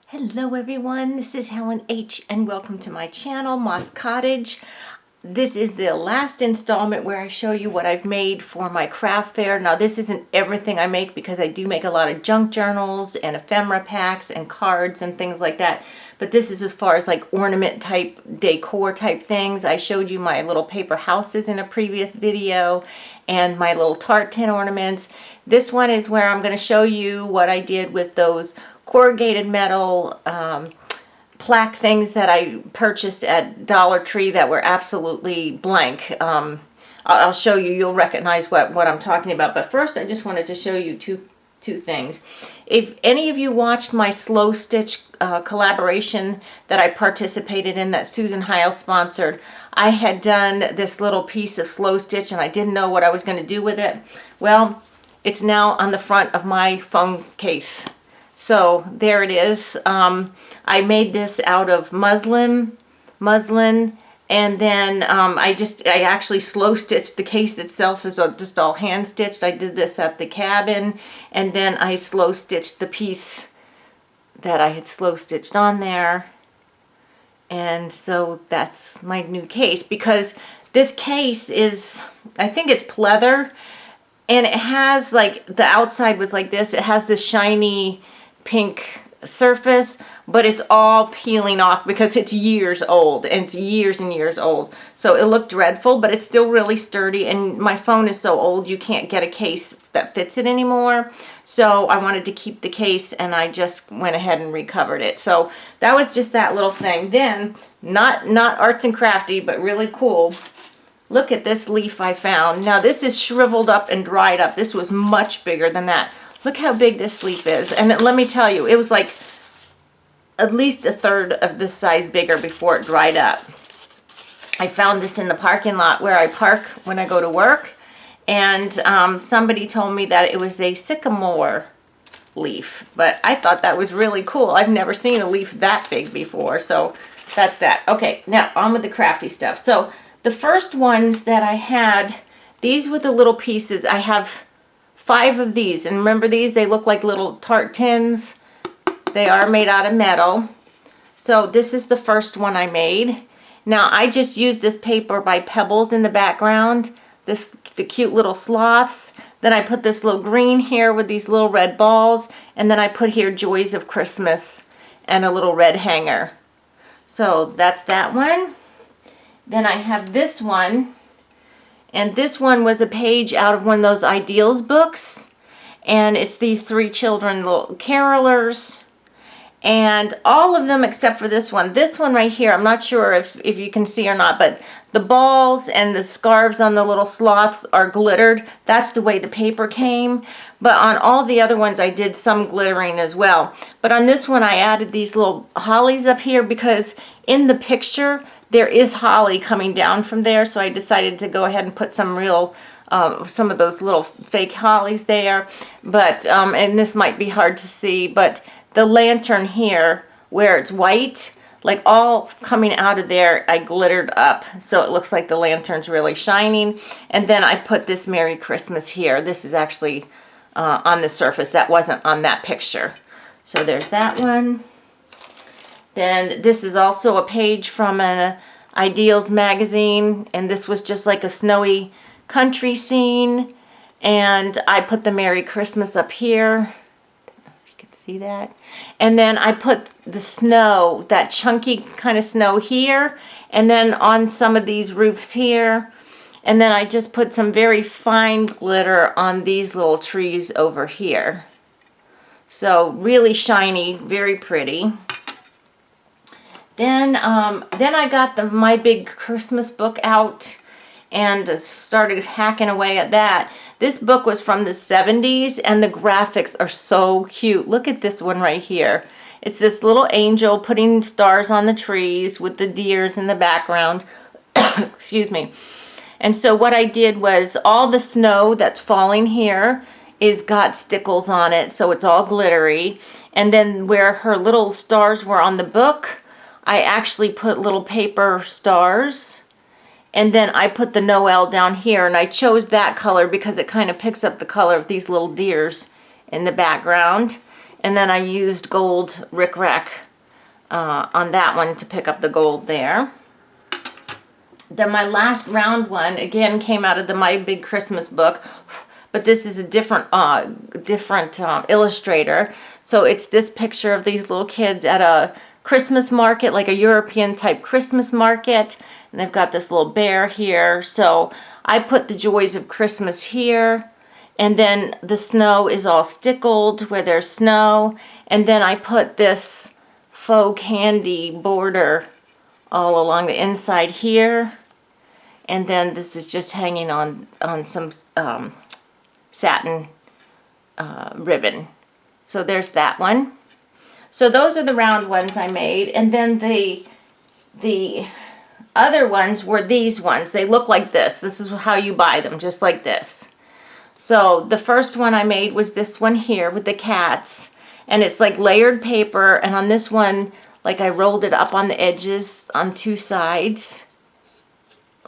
Hello everyone, this is Helen H. and welcome to my channel, Moss Cottage. This is the last installment where I show you what I've made for my craft fair. Now this isn't everything I make because I do make a lot of junk journals and ephemera packs and cards and things like that. But this is as far as like ornament type, decor type things. I showed you my little paper houses in a previous video and my little tart tin ornaments. This one is where I'm going to show you what I did with those corrugated metal plaque things that I purchased at Dollar Tree that were absolutely blank. I'll show you, you'll recognize what I'm talking about. But first I just wanted to show you two things. If any of you watched my slow stitch collaboration that I participated in that Susan Heil sponsored, I had done this little piece of slow stitch and I didn't know what I was going to do with it. Well, it's now on the front of my phone case. So there it is. I made this out of muslin, and then I actually slow stitched the case itself is just all hand stitched. I did this at the cabin, and then I slow stitched the piece that I had slow stitched on there. And so that's my new case, because this case is, I think it's pleather, and it has like, the outside was like this. It has this shiny pink surface, but it's all peeling off because it's years old, and it's years and years old. So it looked dreadful, but it's still really sturdy, and my phone is so old you can't get a case that fits it anymore. So I wanted to keep the case, and I just went ahead and recovered it. So that was just that little thing. Then, not arts and crafty, but really cool. Look at this leaf I found. Now this is shriveled up and dried up. This was much bigger than that. Look how big this leaf is. And let me tell you, it was like at least a third of this size bigger before it dried up. I found this in the parking lot where I park when I go to work. And somebody told me that it was a sycamore leaf. But I thought that was really cool. I've never seen a leaf that big before. So that's that. Okay, now on with the crafty stuff. So the first ones that I had, these were the little pieces. I have 5 of these, and remember these, they look like little tart tins. They are made out of metal. So this is the first one I made. Now I just used this paper by Pebbles in the background, the cute little sloths. Then I put this little green here with these little red balls, and then I put here Joys of Christmas and a little red hanger. So that's that one. Then I have this one. And this one was a page out of one of those Ideals books. And it's these 3 children, little carolers. And all of them except for this one. This one right here, I'm not sure if you can see or not, but the balls and the scarves on the little sloths are glittered. That's the way the paper came. But on all the other ones, I did some glittering as well. But on this one, I added these little hollies up here because in the picture, there is holly coming down from there, so I decided to go ahead and put some real, some of those little fake hollies there. But, and this might be hard to see, but the lantern here, where it's white, like all coming out of there, I glittered up, so it looks like the lantern's really shining. And then I put this Merry Christmas here. This is actually on the surface. That wasn't on that picture. So there's that one. Then this is also a page from an Ideals magazine, and this was just like a snowy country scene, and I put the Merry Christmas up here. I don't know if you can see that. And then I put the snow, that chunky kind of snow here, and then on some of these roofs here. And then I just put some very fine glitter on these little trees over here. So really shiny, very pretty. Then I got my big Christmas book out and started hacking away at that. This book was from the 70s, and the graphics are so cute. Look at this one right here. It's this little angel putting stars on the trees with the deers in the background. Excuse me. And so what I did was all the snow that's falling here is got stickles on it, so it's all glittery. And then where her little stars were on the book, I actually put little paper stars, and then I put the Noel down here, and I chose that color because it kind of picks up the color of these little deers in the background. And then I used gold rickrack on that one to pick up the gold there. Then my last round one, again, came out of the My Big Christmas book, but this is a different illustrator. So it's this picture of these little kids at a Christmas market, like a European type Christmas market. And they've got this little bear here. So I put the joys of Christmas here. And then the snow is all stickled where there's snow. And then I put this faux candy border all along the inside here. And then this is just hanging on some satin ribbon. So there's that one. So those are the round ones I made. And then the other ones were these ones. They look like this. This is how you buy them, just like this. So the first one I made was this one here with the cats. And it's like layered paper. And on this one, like I rolled it up on the edges on two sides.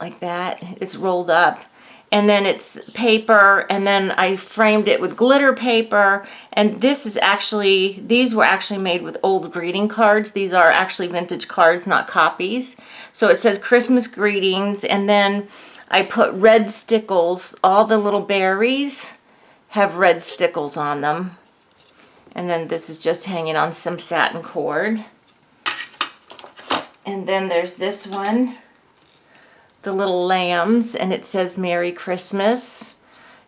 Like that. It's rolled up. And then it's paper. And then I framed it with glitter paper. And this is actually, these were actually made with old greeting cards. These are actually vintage cards, not copies. So it says Christmas greetings. And then I put red stickles. All the little berries have red stickles on them. And then this is just hanging on some satin cord. And then there's this one, the little lambs, and it says Merry Christmas.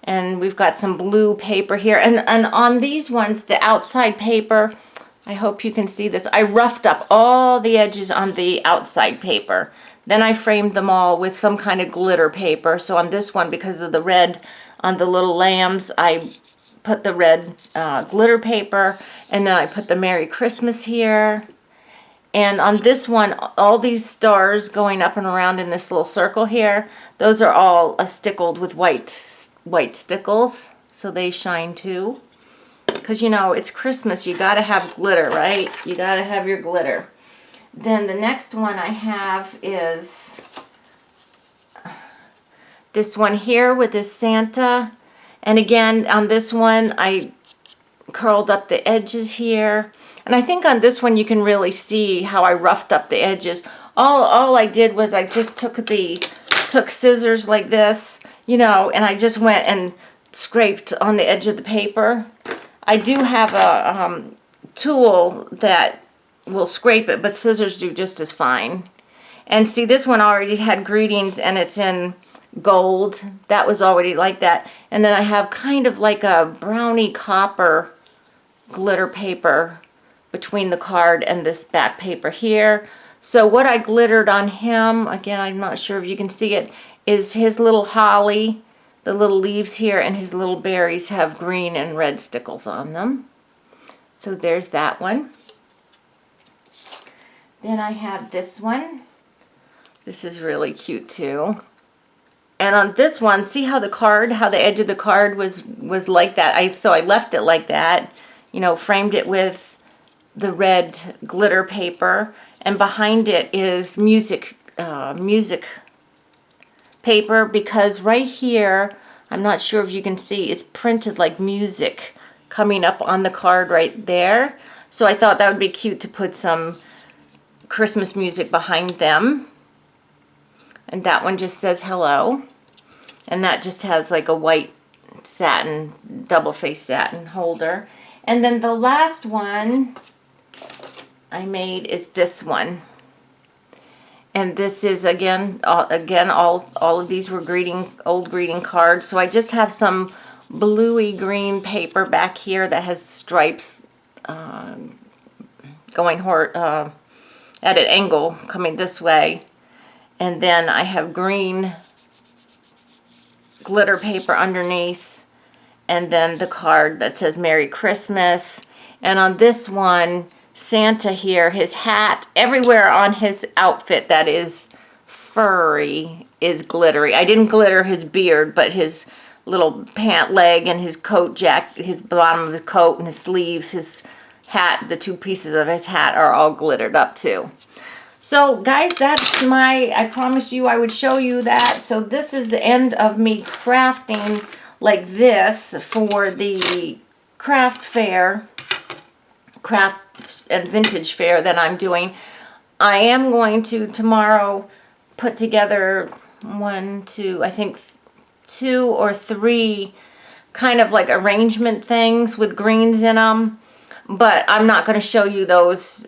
And we've got some blue paper here. And on these ones, the outside paper, I hope you can see this, I roughed up all the edges on the outside paper. Then I framed them all with some kind of glitter paper. So on this one, because of the red on the little lambs, I put the red glitter paper. And then I put the Merry Christmas here. And on this one, all these stars going up and around in this little circle here, those are all stickled with white stickles. So they shine too. Because, you know, it's Christmas. You got to have glitter, right? You got to have your glitter. Then the next one I have is this one here with this Santa. And again, on this one, I curled up the edges here. And I think on this one you can really see how I roughed up the edges. All I did was I just took scissors like this, you know, and I just went and scraped on the edge of the paper. I do have a tool that will scrape it, but scissors do just as fine. And see, this one already had greetings and it's in gold. That was already like that. And then I have kind of like a brownie copper glitter paper between the card and this back paper here. So what I glittered on him, again, I'm not sure if you can see it, is his little holly, the little leaves here, and his little berries have green and red stickles on them. So there's that one. Then I have this one. This is really cute too. And on this one, see how the edge of the card was like that. So I left it like that, you know, framed it with the red glitter paper, and behind it is music paper, because right here, I'm not sure if you can see, it's printed like music coming up on the card right there. So I thought that would be cute to put some Christmas music behind them. And that one just says hello. And that just has like a white satin, double-faced satin holder. And then the last one I made is this one. And this is, again, all of these were old greeting cards. So I just have some bluey green paper back here that has stripes going at an angle coming this way. And then I have green glitter paper underneath. And then the card that says Merry Christmas. And on this one, Santa here, his hat, everywhere on his outfit that is furry is glittery. I didn't glitter his beard, but his little pant leg and his coat jacket, his bottom of his coat and his sleeves, his hat, the two pieces of his hat are all glittered up too. So guys, that's I promised you I would show you that. So this is the end of me crafting like this for the craft fair. craft and vintage fair that I'm doing. I am going to tomorrow put together I think 2 or 3 kind of like arrangement things with greens in them. But I'm not going to show you those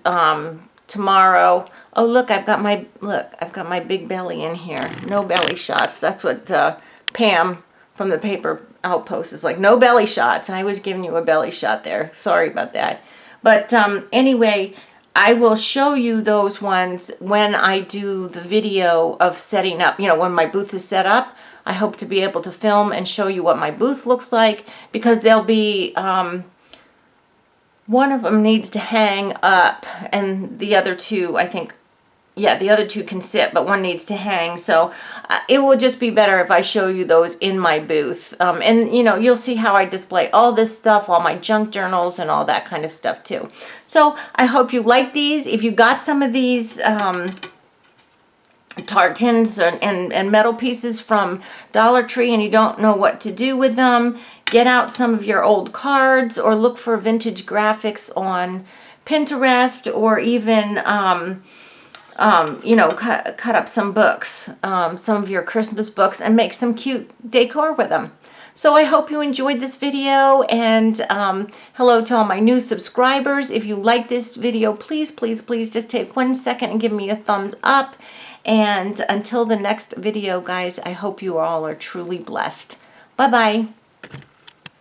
tomorrow. Oh, look, I've got my big belly in here. No belly shots. That's what Pam from the Paper Outpost is like. No belly shots. I was giving you a belly shot there. Sorry about that. But anyway, I will show you those ones when I do the video of setting up, when my booth is set up. I hope to be able to film and show you what my booth looks like, because there'll be, one of them needs to hang up, and the other 2, I think, yeah, the other 2 can sit, but one needs to hang. So it will just be better if I show you those in my booth. And, you'll see how I display all this stuff, all my junk journals and all that kind of stuff too. So I hope you like these. If you got some of these tartans and metal pieces from Dollar Tree and you don't know what to do with them, get out some of your old cards or look for vintage graphics on Pinterest, or even cut up some books, some of your Christmas books, and make some cute decor with them. So I hope you enjoyed this video, and hello to all my new subscribers. If you like this video, please, please, please just take 1 second and give me a thumbs up. And until the next video, guys, I hope you all are truly blessed. Bye-bye.